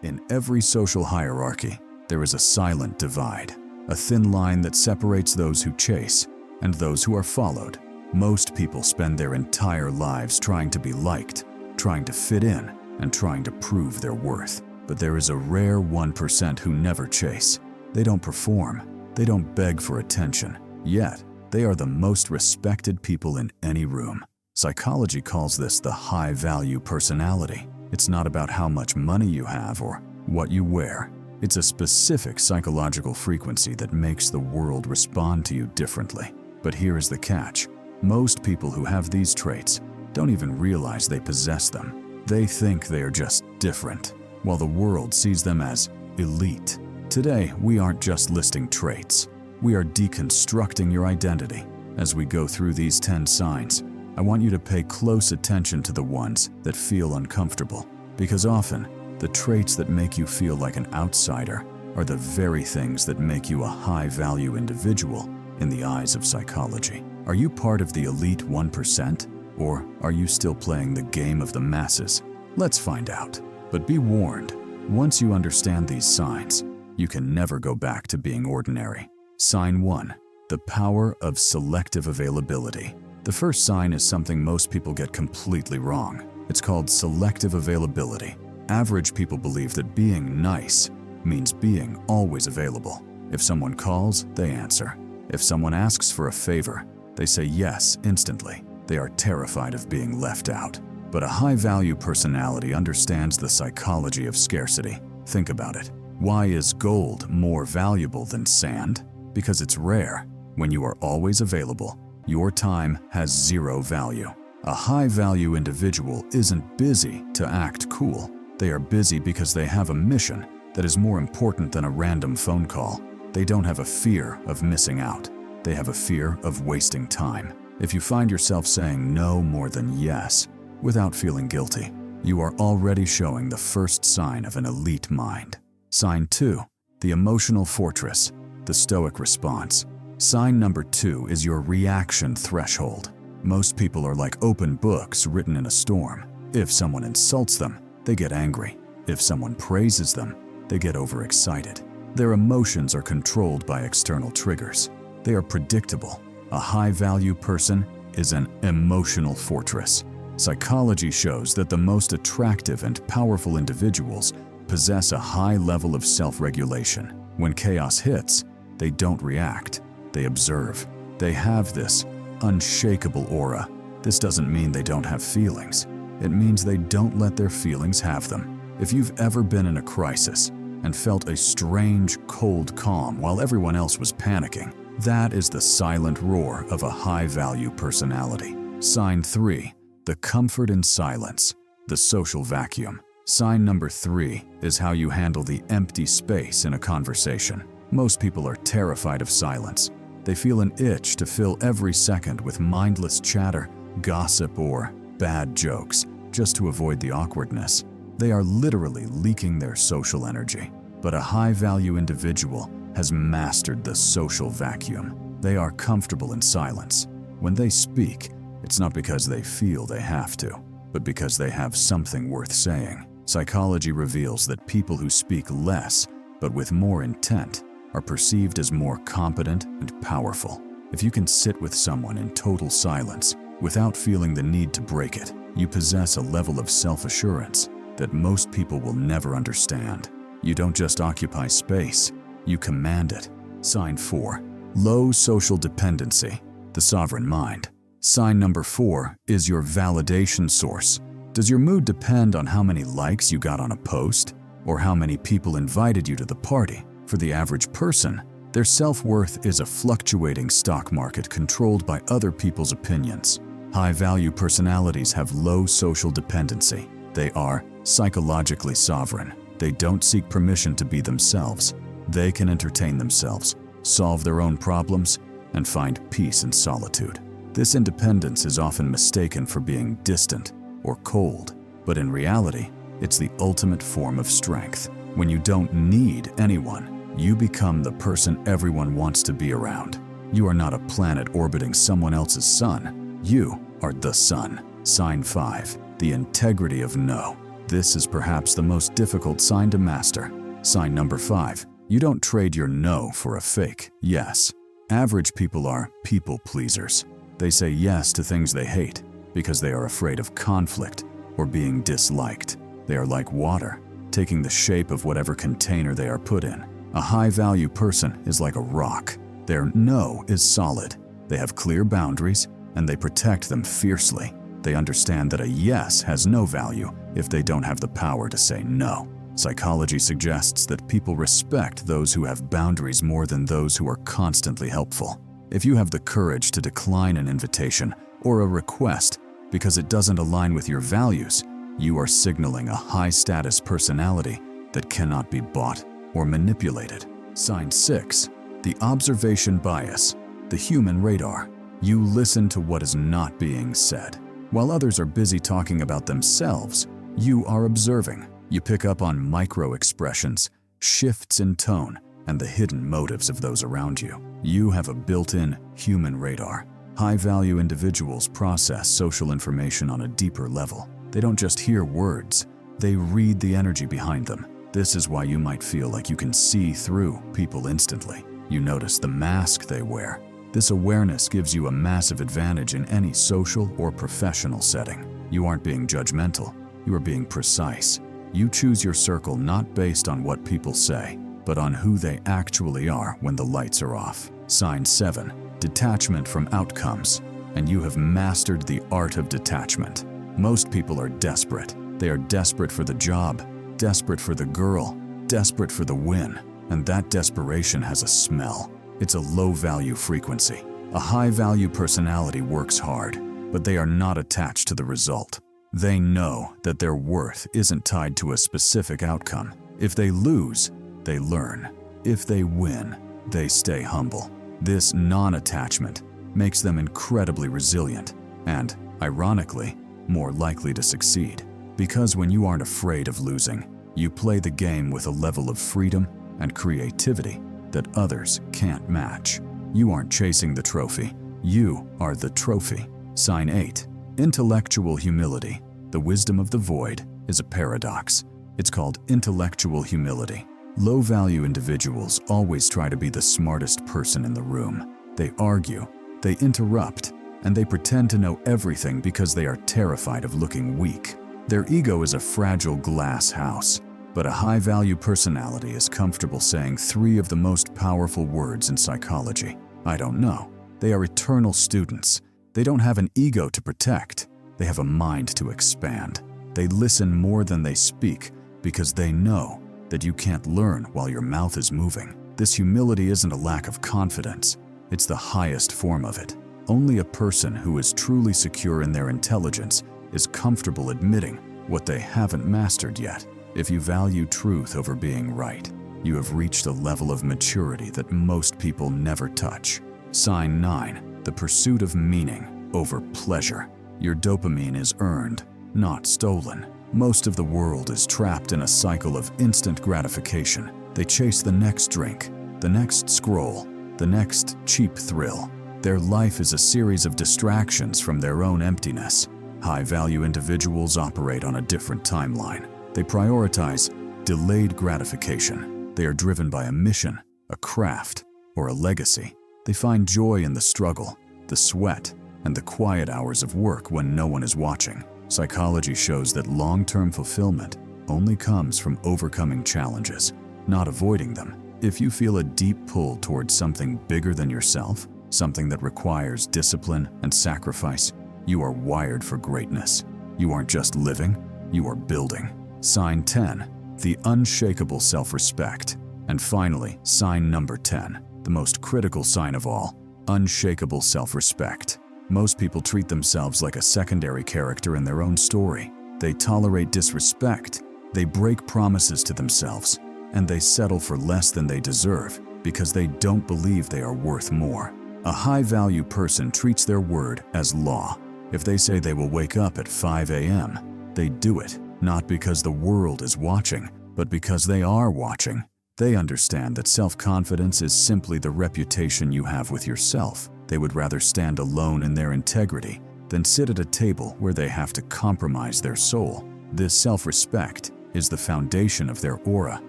In every social hierarchy, there is a silent divide, a thin line that separates those who chase and those who are followed. Most people spend their entire lives trying to be liked, trying to fit in, and trying to prove their worth. But there is a rare 1% who never chase. They don't perform. They don't beg for attention. Yet, they are the most respected people in any room. Psychology calls this the high-value personality. It's not about how much money you have or what you wear. It's a specific psychological frequency that makes the world respond to you differently. But here is the catch. Most people who have these traits don't even realize they possess them. They think they are just different, while the world sees them as elite. Today, we aren't just listing traits. We are deconstructing your identity. As we go through these 10 signs, I want you to pay close attention to the ones that feel uncomfortable, because often, the traits that make you feel like an outsider are the very things that make you a high-value individual in the eyes of psychology. Are you part of the elite 1%, or are you still playing the game of the masses? Let's find out. But be warned, once you understand these signs, you can never go back to being ordinary. Sign 1. The power of selective availability. The first sign is something most people get completely wrong. It's called selective availability. Average people believe that being nice means being always available. If someone calls, they answer. If someone asks for a favor, they say yes instantly. They are terrified of being left out. But a high-value personality understands the psychology of scarcity. Think about it. Why is gold more valuable than sand? Because it's rare. When you are always available, your time has zero value. A high-value individual isn't busy to act cool. They are busy because they have a mission that is more important than a random phone call. They don't have a fear of missing out. They have a fear of wasting time. If you find yourself saying no more than yes without feeling guilty, you are already showing the first sign of an elite mind. Sign 2. The emotional fortress, the Stoic response. Sign number 2 is your reaction threshold. Most people are like open books written in a storm. If someone insults them, they get angry. If someone praises them, they get overexcited. Their emotions are controlled by external triggers. They are predictable. A high-value person is an emotional fortress. Psychology shows that the most attractive and powerful individuals possess a high level of self-regulation. When chaos hits, they don't react. They observe. They have this unshakable aura. This doesn't mean they don't have feelings. It means they don't let their feelings have them. If you've ever been in a crisis and felt a strange, cold calm while everyone else was panicking, that is the silent roar of a high-value personality. Sign 3. The comfort in silence, the social vacuum. Sign number 3 is how you handle the empty space in a conversation. Most people are terrified of silence. They feel an itch to fill every second with mindless chatter, gossip, or bad jokes, just to avoid the awkwardness. They are literally leaking their social energy. But a high-value individual has mastered the social vacuum. They are comfortable in silence. When they speak, it's not because they feel they have to, but because they have something worth saying. Psychology reveals that people who speak less, but with more intent, are perceived as more competent and powerful. If you can sit with someone in total silence without feeling the need to break it, you possess a level of self-assurance that most people will never understand. You don't just occupy space, you command it. Sign 4. Low Social Dependency, the sovereign mind. Sign number 4 is your validation source. Does your mood depend on how many likes you got on a post, or how many people invited you to the party? For the average person, their self-worth is a fluctuating stock market controlled by other people's opinions. High-value personalities have low social dependency. They are psychologically sovereign. They don't seek permission to be themselves. They can entertain themselves, solve their own problems, and find peace in solitude. This independence is often mistaken for being distant or cold, but in reality, it's the ultimate form of strength. When you don't need anyone, you become the person everyone wants to be around. You are not a planet orbiting someone else's sun. You are the sun. Sign 5. The integrity of no. This is perhaps the most difficult sign to master. Sign number 5. You don't trade your no for a fake yes. Average people are people pleasers. They say yes to things they hate because they are afraid of conflict or being disliked. They are like water, taking the shape of whatever container they are put in. A high-value person is like a rock. Their no is solid. They have clear boundaries, and they protect them fiercely. They understand that a yes has no value if they don't have the power to say no. Psychology suggests that people respect those who have boundaries more than those who are constantly helpful. If you have the courage to decline an invitation or a request because it doesn't align with your values, you are signaling a high-status personality that cannot be bought or manipulated. Sign 6. The observation bias, the human radar. You listen to what is not being said. While others are busy talking about themselves, you are observing. You pick up on micro-expressions, shifts in tone, and the hidden motives of those around you. You have a built-in human radar. High-value individuals process social information on a deeper level. They don't just hear words, they read the energy behind them. This is why you might feel like you can see through people instantly. You notice the mask they wear. This awareness gives you a massive advantage in any social or professional setting. You aren't being judgmental, you are being precise. You choose your circle not based on what people say, but on who they actually are when the lights are off. Sign 7. Detachment from outcomes. And you have mastered the art of detachment. Most people are desperate. They are desperate for the job, desperate for the girl, desperate for the win. And that desperation has a smell. It's a low-value frequency. A high-value personality works hard, but they are not attached to the result. They know that their worth isn't tied to a specific outcome. If they lose, they learn. If they win, they stay humble. This non-attachment makes them incredibly resilient and, ironically, more likely to succeed. Because when you aren't afraid of losing, you play the game with a level of freedom and creativity that others can't match. You aren't chasing the trophy, you are the trophy. Sign 8. Intellectual humility. The wisdom of the void is a paradox. It's called intellectual humility. Low-value individuals always try to be the smartest person in the room. They argue, they interrupt, and they pretend to know everything because they are terrified of looking weak. Their ego is a fragile glass house, but a high-value personality is comfortable saying 3 of the most powerful words in psychology. I don't know. They are eternal students. They don't have an ego to protect. They have a mind to expand. They listen more than they speak because they know that you can't learn while your mouth is moving. This humility isn't a lack of confidence. It's the highest form of it. Only a person who is truly secure in their intelligence is comfortable admitting what they haven't mastered yet. If you value truth over being right, you have reached a level of maturity that most people never touch. Sign 9. The pursuit of meaning over pleasure. Your dopamine is earned, not stolen. Most of the world is trapped in a cycle of instant gratification. They chase the next drink, the next scroll, the next cheap thrill. Their life is a series of distractions from their own emptiness. High-value individuals operate on a different timeline. They prioritize delayed gratification. They are driven by a mission, a craft, or a legacy. They find joy in the struggle, the sweat, and the quiet hours of work when no one is watching. Psychology shows that long-term fulfillment only comes from overcoming challenges, not avoiding them. If you feel a deep pull towards something bigger than yourself, something that requires discipline and sacrifice, you are wired for greatness. You aren't just living, you are building. Sign 10. The unshakable self-respect. And finally, sign number 10, the most critical sign of all, unshakable self-respect. Most people treat themselves like a secondary character in their own story. They tolerate disrespect, they break promises to themselves, and they settle for less than they deserve because they don't believe they are worth more. A high-value person treats their word as law. If they say they will wake up at 5 a.m., they do it, not because the world is watching, but because they are watching. They understand that self-confidence is simply the reputation you have with yourself. They would rather stand alone in their integrity than sit at a table where they have to compromise their soul. This self-respect is the foundation of their aura.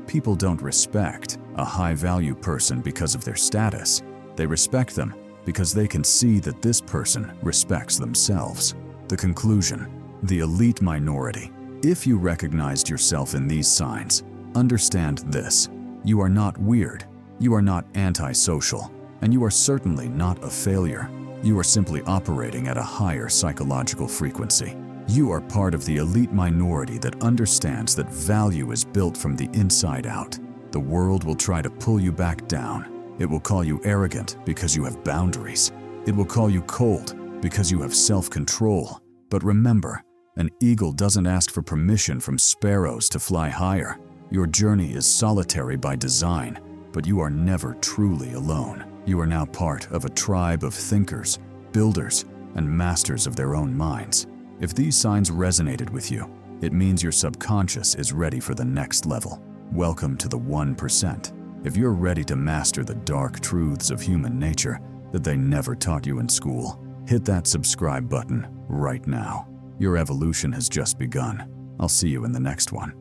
People don't respect a high-value person because of their status. They respect them because they can see that this person respects themselves. The conclusion: the elite minority. If you recognized yourself in these signs, understand this: you are not weird, you are not antisocial, and you are certainly not a failure. You are simply operating at a higher psychological frequency. You are part of the elite minority that understands that value is built from the inside out. The world will try to pull you back down. It will call you arrogant because you have boundaries. It will call you cold because you have self-control. But remember, an eagle doesn't ask for permission from sparrows to fly higher. Your journey is solitary by design, but you are never truly alone. You are now part of a tribe of thinkers, builders, and masters of their own minds. If these signs resonated with you, it means your subconscious is ready for the next level. Welcome to the 1%. If you're ready to master the dark truths of human nature that they never taught you in school, hit that subscribe button right now. Your evolution has just begun. I'll see you in the next one.